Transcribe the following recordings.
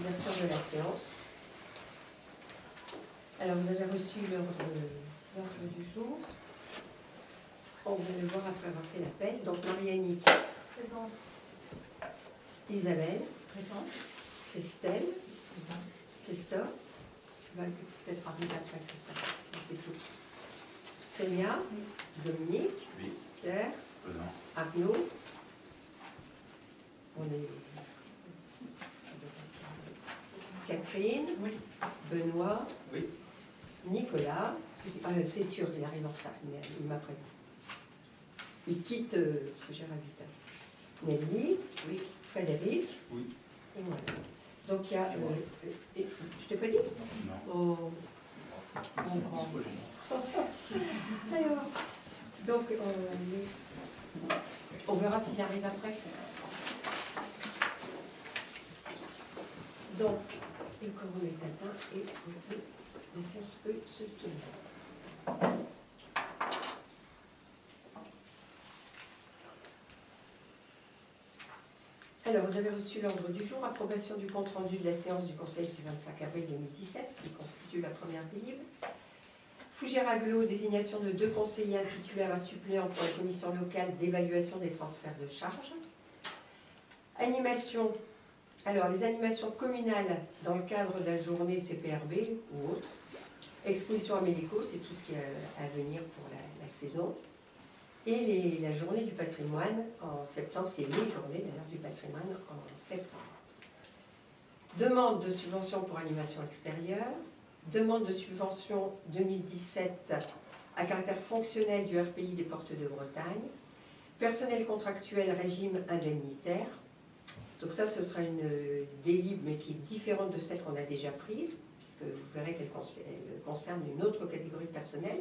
l'ouverture de la séance. Alors, vous avez reçu l'ordre du jour. On va le voir après avoir fait l'appel. Donc, Marie-Annick. Présente. Isabelle. Présente. Christelle. Présente. Christophe. Va peut-être arriver après Christophe. C'est tout. Sonia. Oui. Dominique. Oui. Pierre. Présent. Arnaud. On est... Catherine. Oui. Benoît. Oui. Nicolas. C'est sûr, il arrive en retard, il m'a prévenu. Il quitte Fougères à 8h. Nelly. Oui. Frédéric. Oui. Et voilà. Donc il y a... je t'ai pas dit? Non. Oh. Alors, donc on verra s'il arrive après. Donc, le quorum est atteint et la séance peut se tenir. Alors, vous avez reçu l'ordre du jour, approbation du compte-rendu de la séance du Conseil du 25 avril 2017, ce qui constitue la première délibération. Fougères Agglo, désignation de 2 conseillers titulaires à suppléants pour la commission locale d'évaluation des transferts de charges. Animation, alors les animations communales dans le cadre de la journée CPRB ou autre. Exposition à Mélico, c'est tout ce qui est à venir pour la saison. Et la journée du patrimoine en septembre, c'est les journées d'ailleurs du patrimoine en septembre. Demande de subvention pour animation extérieure. Demande de subvention 2017 à caractère fonctionnel du RPI des Portes de Bretagne. Personnel contractuel, régime indemnitaire. Donc ça, ce sera une délib, mais qui est différente de celle qu'on a déjà prise, puisque vous verrez qu'elle concerne une autre catégorie de personnel.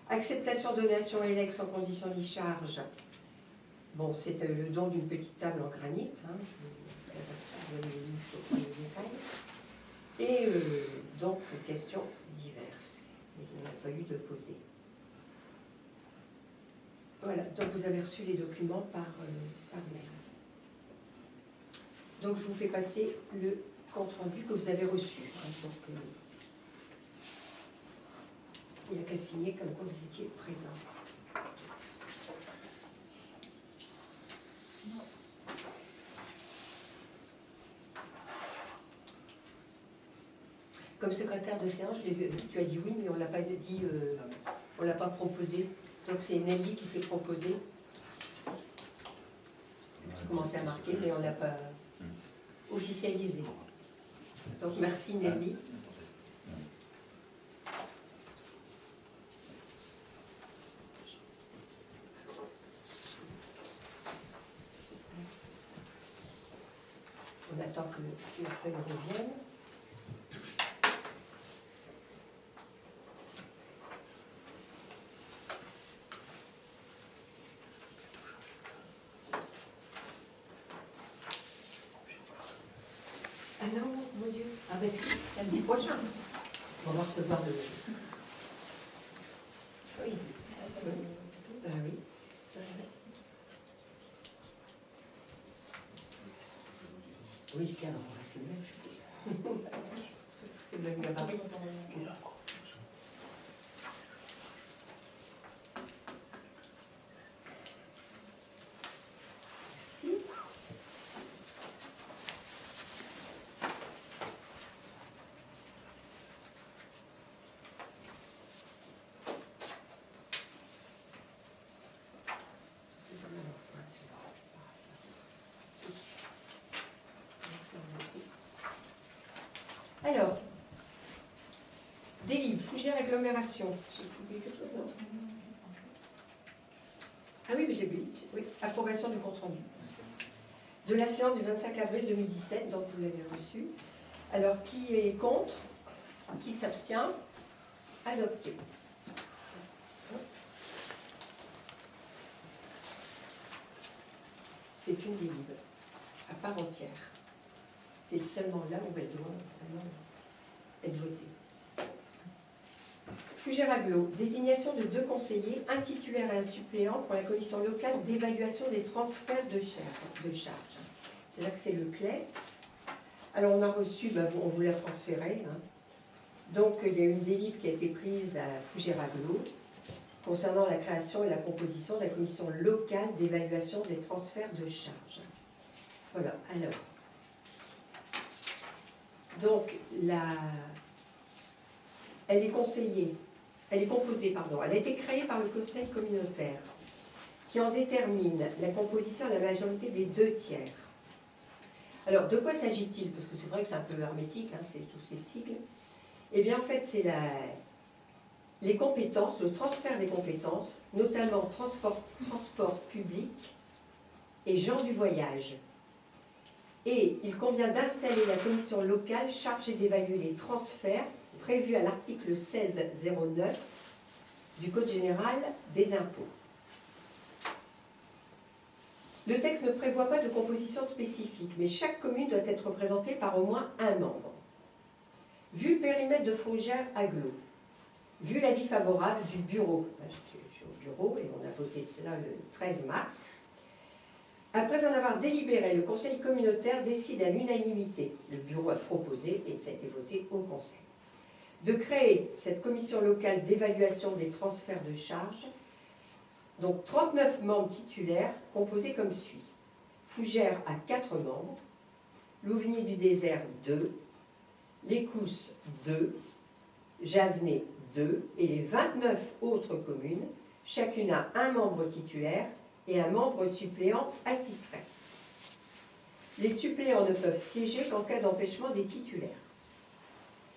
Acceptation, donation et legs sans condition d'y charge. Bon, c'est le don d'une petite table en granit. Et donc, questions diverses. Mais il n'y en a pas eu de posées. Voilà, donc vous avez reçu les documents par mail. Donc, je vous fais passer le compte-rendu que vous avez reçu. Donc, il n'y a qu'à signer comme quoi vous étiez présent. Comme secrétaire de séance, tu as dit oui, mais on ne l'a pas dit, on ne l'a pas proposé. Donc c'est Nelly qui s'est proposé. Tu commençais à marquer, mais on ne l'a pas officialisé. Donc merci Nelly. On attend que la feuille revienne. Ah non, mon Dieu. Ah ben si, samedi prochain. On va recevoir le... Oui. Ah oui. Oui, le cadre, on reste le même, je suppose. C'est le même gabarit. Merci. Alors, délibération, Fougères agglomération. J'ai oublié quelque chose, non? Ah oui, mais j'ai vu. Oui, approbation du compte-rendu de la séance du 25 avril 2017, donc vous l'avez reçu. Alors, qui est contre? Qui s'abstient? Adopté. C'est une délib à part entière. C'est seulement là où elle doit vraiment être votée. Fougères Agglo, désignation de 2 conseillers, un titulaire et un suppléant pour la commission locale d'évaluation des transferts de charges. C'est là que c'est le CLETS. Alors on a reçu, on vous l'a transféré. Hein. Donc il y a une délib qui a été prise à Fougères-Aglo concernant la création et la composition de la commission locale d'évaluation des transferts de charges. Voilà, alors. Donc elle est composée, elle a été créée par le conseil communautaire qui en détermine la composition à la majorité des 2/3. Alors, de quoi s'agit-il? Parce que c'est vrai que c'est un peu hermétique, hein, c'est tous ces sigles. Eh bien, en fait, c'est les compétences, le transfert des compétences, notamment transport public et gens du voyage. Et il convient d'installer la commission locale chargée d'évaluer les transferts prévus à l'article 1609 du Code général des impôts. Le texte ne prévoit pas de composition spécifique, mais chaque commune doit être représentée par au moins un membre. Vu le périmètre de Fougères-Aglo, vu l'avis favorable du bureau, je suis au bureau et on a voté cela le 13 mars, après en avoir délibéré, le conseil communautaire décide à l'unanimité, le bureau a proposé et ça a été voté au conseil, de créer cette commission locale d'évaluation des transferts de charges. Donc 39 membres titulaires composés comme suit. Fougères a 4 membres, Louvigny du Désert 2, l'Écousse 2, Javenay 2 et les 29 autres communes, chacune a un membre titulaire et un membre suppléant attitré. Les suppléants ne peuvent siéger qu'en cas d'empêchement des titulaires.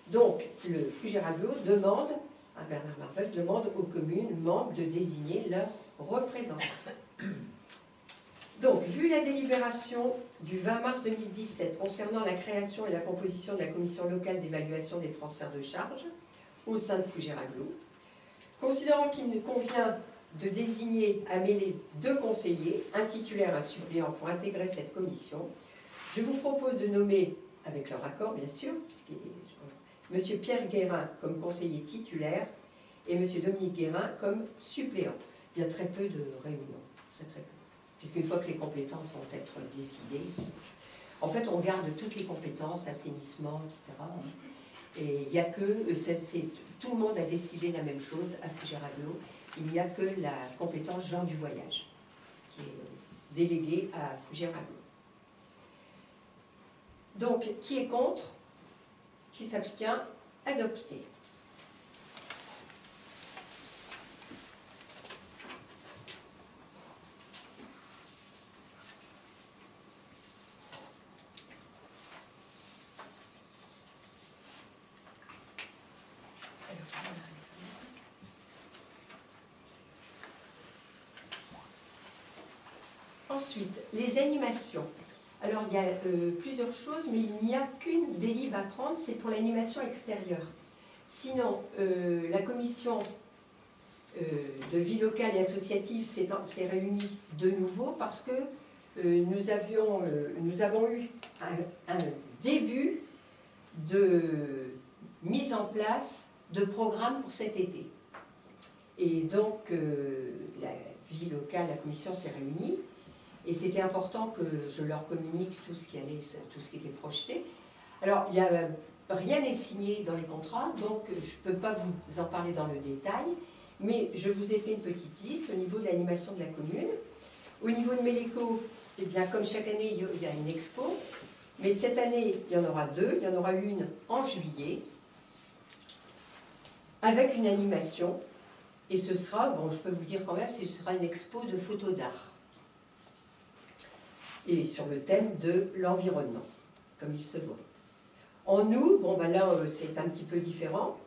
Donc le Fougères-Aglo demande, Bernard Marbeuf demande aux communes membres de désigner leurs représentants. Donc, vu la délibération du 20 mars 2017 concernant la création et la composition de la commission locale d'évaluation des transferts de charges au sein de Fougères-Aglo, considérant qu'il convient de désigner à mêler 2 conseillers, un titulaire et un suppléant pour intégrer cette commission, je vous propose de nommer, avec leur accord bien sûr, M. Pierre Guérin comme conseiller titulaire et M. Dominique Guérin comme suppléant. Il y a très peu de réunions, très peu. Puisqu'une fois que les compétences vont être décidées, en fait on garde toutes les compétences, assainissement, etc. Et il n'y a que, tout le monde a décidé la même chose à Fougères-Aglo, il n'y a que la compétence gens du voyage qui est déléguée à Fougères-Aglo. Donc, qui est contre? Qui s'abstient? Adopté. Ensuite, les animations. Alors, il y a plusieurs choses, mais il n'y a qu'une délib à prendre, c'est pour l'animation extérieure. Sinon, la commission de vie locale et associative s'est réunie de nouveau parce que nous avons eu un début de mise en place de programmes pour cet été. Et donc, la vie locale, la commission s'est réunie. Et c'était important que je leur communique tout ce qui était projeté. Alors, rien n'est signé dans les contrats, donc je ne peux pas vous en parler dans le détail, mais je vous ai fait une petite liste au niveau de l'animation de la commune. Au niveau de Méléco, eh bien, comme chaque année, il y a une expo, mais cette année, il y en aura 2. Il y en aura une en juillet, avec une animation, et ce sera, bon, je peux vous dire quand même, ce sera une expo de photos d'art. Et sur le thème de l'environnement, comme il se doit. En août, bon ben là c'est un petit peu différent,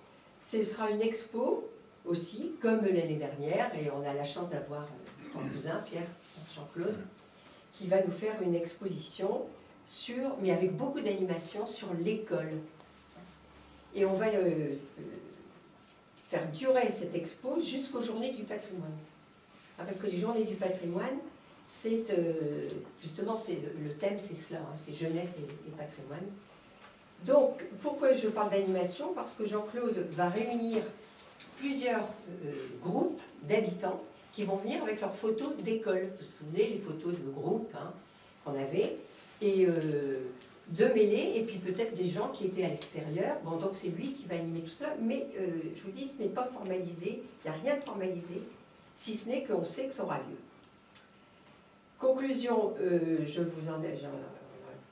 ce sera une expo aussi, comme l'année dernière, et on a la chance d'avoir ton cousin, Pierre, Jean-Claude, qui va nous faire une exposition mais avec beaucoup d'animation sur l'école. Et on va faire durer cette expo jusqu'aux Journées du patrimoine. Parce que les Journées du patrimoine, c'est justement, le thème c'est cela, hein, c'est jeunesse et patrimoine. Donc, pourquoi je parle d'animation? Parce que Jean-Claude va réunir plusieurs groupes d'habitants qui vont venir avec leurs photos d'école. Vous vous souvenez, les photos de groupe hein, qu'on avait. Et de mêler, et puis peut-être des gens qui étaient à l'extérieur. Bon, donc c'est lui qui va animer tout ça, mais je vous dis, ce n'est pas formalisé, il n'y a rien de formalisé, si ce n'est qu'on sait que ça aura lieu. Conclusion, je vous en ai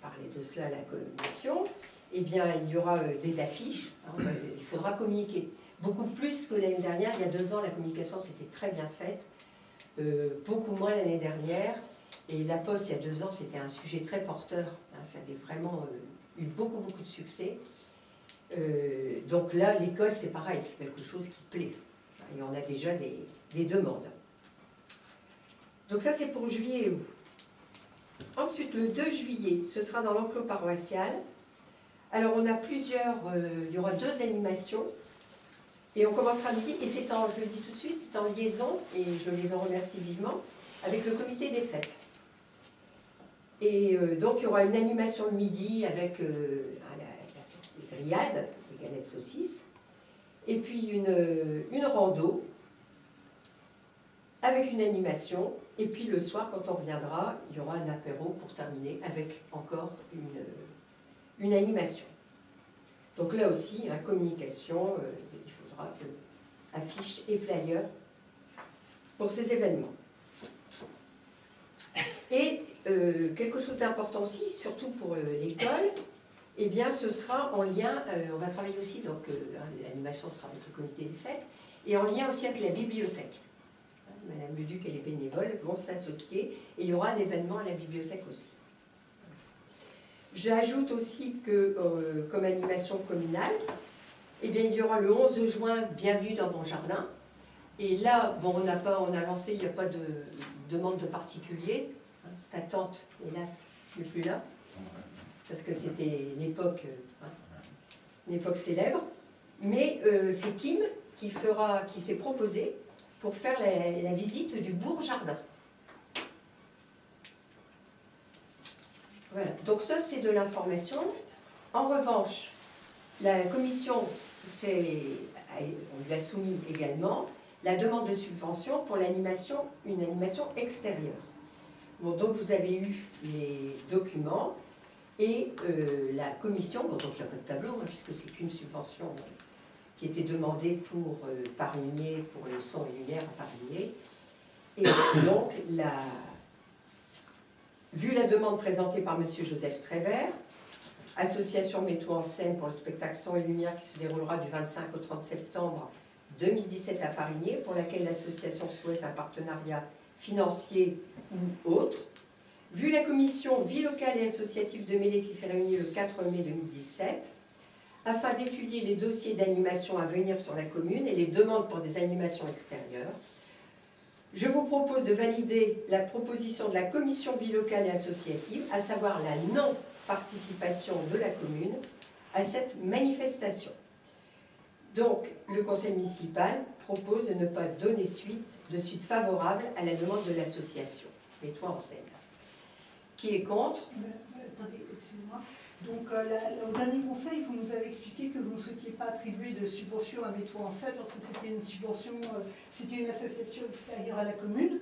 parlé de cela à la commission, eh bien il y aura des affiches, hein, il faudra communiquer. Beaucoup plus que l'année dernière, il y a 2 ans, la communication s'était très bien faite, beaucoup moins l'année dernière. Et la Poste, il y a 2 ans, c'était un sujet très porteur. Hein, ça avait vraiment eu beaucoup de succès. Donc là, l'école, c'est pareil, c'est quelque chose qui plaît. Et on a déjà des demandes. Donc ça, c'est pour juillet et août. Ensuite, le 2 juillet, ce sera dans l'enclos paroissial. Alors, on a plusieurs... il y aura 2 animations. Et on commencera à midi. Et c'est en, je le dis tout de suite, c'est en liaison, et je les en remercie vivement, avec le comité des fêtes. Et donc, il y aura une animation de midi avec la grillade, les galettes saucisses, et puis une rando avec une animation. Et puis le soir, quand on reviendra, il y aura un apéro pour terminer avec encore une animation. Donc là aussi, hein, communication, il faudra affiches et flyers pour ces événements. Et quelque chose d'important aussi, surtout pour l'école, eh bien ce sera en lien, on va travailler aussi, donc l'animation sera avec le comité des fêtes, et en lien aussi avec la bibliothèque. Madame Leduc, elle est bénévole, vont s'associer, et il y aura un événement à la bibliothèque aussi. J'ajoute aussi que, comme animation communale, eh bien, il y aura le 11 juin, Bienvenue dans mon jardin. Et là, bon, on a lancé, il n'y a pas de demande de particulier. Ta tante, hélas, n'est plus là, parce que c'était l'époque, une époque célèbre. Mais c'est Kim qui s'est proposé pour faire la visite du bourg-jardin. Voilà, donc ça c'est de l'information. En revanche, la commission, on lui a soumis également la demande de subvention pour l'animation, une animation extérieure. Bon, donc vous avez eu les documents et la commission, bon, donc il n'y a pas de tableau, hein, puisque c'est qu'une subvention qui était demandée pour Parigné, pour le son et lumière à Parigné. Et donc, vu la demande présentée par M. Joseph Trébert, association Metto en scène pour le spectacle Son et Lumière qui se déroulera du 25 au 30 septembre 2017 à Parigné, pour laquelle l'association souhaite un partenariat financier ou autre. Vu la commission Vie locale et associative de Mêlée qui s'est réunie le 4 mai 2017, afin d'étudier les dossiers d'animation à venir sur la commune et les demandes pour des animations extérieures, je vous propose de valider la proposition de la commission Vie locale et associative, à savoir la non-participation de la commune à cette manifestation. Donc, le conseil municipal propose de ne pas donner de suite favorable à la demande de l'association. Mets-toi en scène. Qui est contre? Attendez, excusez-moi. Donc, au dernier conseil, vous nous avez expliqué que vous ne souhaitiez pas attribuer de subvention à Mets-toi en scène parce que c'était une subvention, c'était une association extérieure à la commune.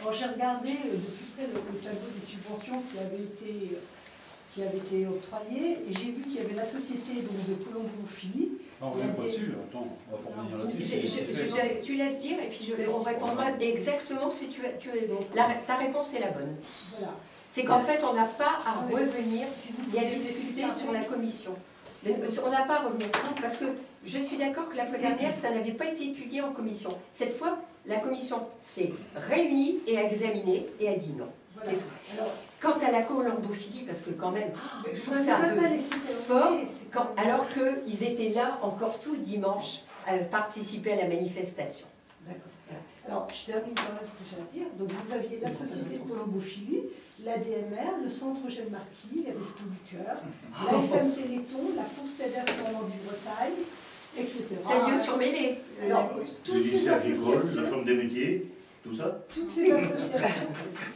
Alors, j'ai regardé de plus près le tableau des subventions qui avait été octroyées, et j'ai vu qu'il y avait la société donc, de Colombo-Philly. Non, on revient pas dessus, attends, on va pas revenir là-dessus. Tu laisses dire, et puis on répondra exactement si ta réponse est la bonne. Voilà. C'est qu'en fait, on n'a pas à revenir et à discuter sur la commission. On n'a pas à revenir, parce que je suis d'accord que la fois dernière, ça n'avait pas été étudié en commission. Cette fois, la commission s'est réunie et a examiné et a dit non. Voilà. Alors, quant à la colombophilie, parce que quand même, je trouve ça un peu fort, alors qu'ils étaient là encore tout le dimanche à participer à la manifestation. D'accord. Alors, je termine quand même ce que j'ai à dire. Donc, vous aviez la société de Colombophilie, l'ADMR, le centre Eugène Marquis, les Restos du Cœur, la FM Téléthon, la Course pédestre Normandie-Bretagne, etc. C'est mieux sur Mêlée. Toutes ces associations, la Chambre des métiers, tout ça. Toutes ces associations,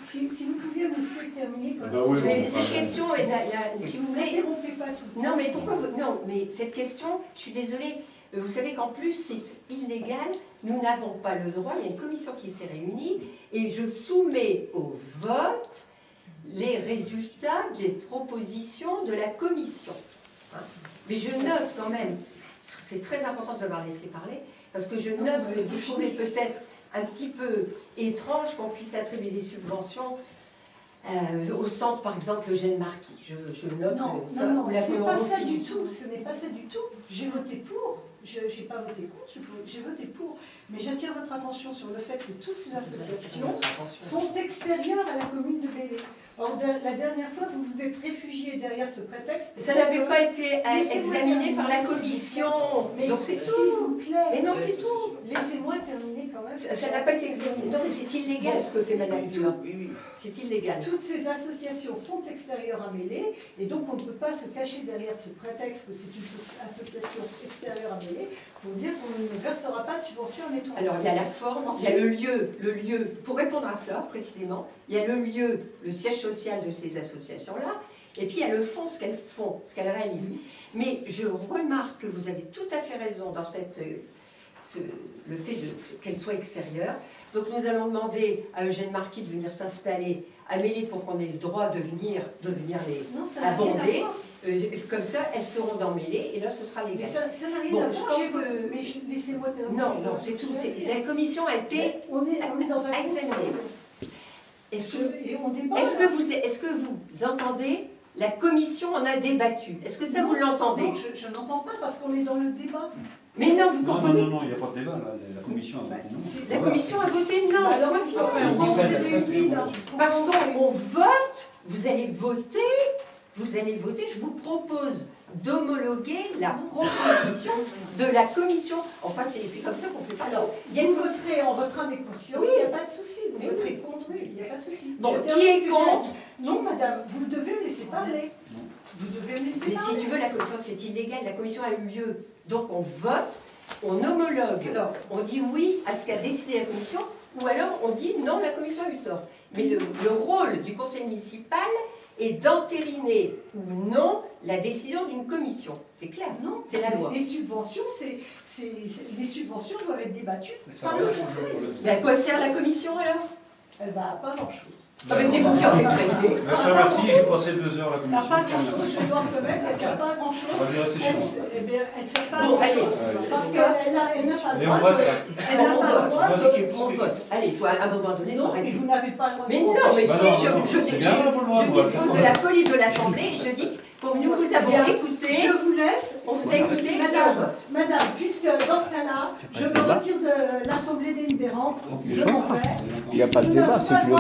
si vous pouviez me laisser terminer comme ça. Oui, mais cette question, si vous voulez... N'interrompez pas tout. Non, mais pourquoi vous... Non, mais cette question, je suis désolée, vous savez qu'en plus, c'est illégal. Nous n'avons pas le droit, il y a une commission qui s'est réunie, et je soumets au vote les résultats des propositions de la commission. Hein. Mais je note quand même, c'est très important de l'avoir laissé parler, parce que je note que vous trouvez peut-être un petit peu étrange qu'on puisse attribuer des subventions au centre, par exemple, Eugène Marquis. Je note ça. Non, la c'est pas ça du tout. tout. Ce n'est pas ça du tout. J'ai voté pour. Je n'ai pas voté contre, j'ai voté pour. Mais j'attire votre attention sur le fait que toutes ces associations sont extérieures à la commune de Belley. Or, la dernière fois, vous vous êtes réfugiés derrière ce prétexte. Ça n'avait pas été examiné par la commission. Mais donc c'est s'il tout. vous plaît. Mais non, c'est tout. Laissez-moi terminer quand même. Ça n'a pas été examiné. Non, mais c'est illégal ce que fait Madame Dua. C'est illégal. Toutes ces associations sont extérieures à Belley, et donc on ne peut pas se cacher derrière ce prétexte que c'est une association extérieure à Belley pour dire qu'on ne versera pas de subvention à Métro. Alors il y a la forme, il y a le lieu, pour répondre à cela précisément, il y a le lieu, le siège social de ces associations-là, et puis il y a le fond, ce qu'elles font, ce qu'elles réalisent. Mais je remarque que vous avez tout à fait raison dans le fait qu'elles soient extérieures. Donc nous allons demander à Eugène Marquis de venir s'installer à Belley pour qu'on ait le droit de venir les abonder. Comme ça, elles seront dans Belley et là, ce sera légal. Mais ça n'a rien Bon, à je voir. pense que... Mais laissez-moi terminer. Non, c'est tout. La commission a été On est dans un examinée. Est-ce que vous entendez? La commission en a débattu. Est-ce que ça, vous l'entendez? Non, je n'entends pas parce qu'on est dans le débat. Mais non, vous comprenez? Non, il n'y a pas de débat là. La commission a voté non. La commission a voté non. Alors, Parce qu'on vote, vous allez voter, je vous propose d'homologuer la proposition de la commission. Enfin, c'est comme ça qu'on fait pas. Alors, vous voterez en votre âme et conscience, il n'y a pas de souci. Vous voterez contre, il n'y a pas de souci. Bon, qui est contre? Non, madame, vous devez me laisser parler. Vous devez me laisser parler. Mais si tu veux, la commission, c'est illégal. La commission a eu lieu. Donc, on vote, on homologue. Alors, on dit oui à ce qu'a décidé la commission, ou alors on dit non, la commission a eu tort. Mais le rôle du conseil municipal est d'entériner ou non la décision d'une commission. C'est clair, non? C'est la loi. Les subventions, les subventions doivent être débattues par Ça le va changer conseil. le problème. Mais à quoi sert la commission alors? Elle va pas grand-chose. Ah mais c'est vous qui en décrétez. Je te remercie, j'ai passé 2 heures à la Elle n'a commission. pas grand-chose, je dois reconnaître, elle ne sert pas à grand-chose. On va dire c'est chez moi. Elle ne sert pas à Bon, allez, grand-chose. Parce qu'elle n'a pas le Mais droit on vote de... là. Elle n'a pas le droit de... On vote. Allez, il faut à un moment donné, Non, mais arrêter. vous n'avez pas le droit de... Mais non, mais Bah si, non, je c'est bien pour le moment, dispose de la police de l'Assemblée et je dis que pour nous vous avons écouté, Je vous laisse. on vous a écouté et on vote. Madame, puisque dans ce cas-là, je me retire de l'Assemblée délibérante, je m'en vais. Il n'y a pas de débat, c'est que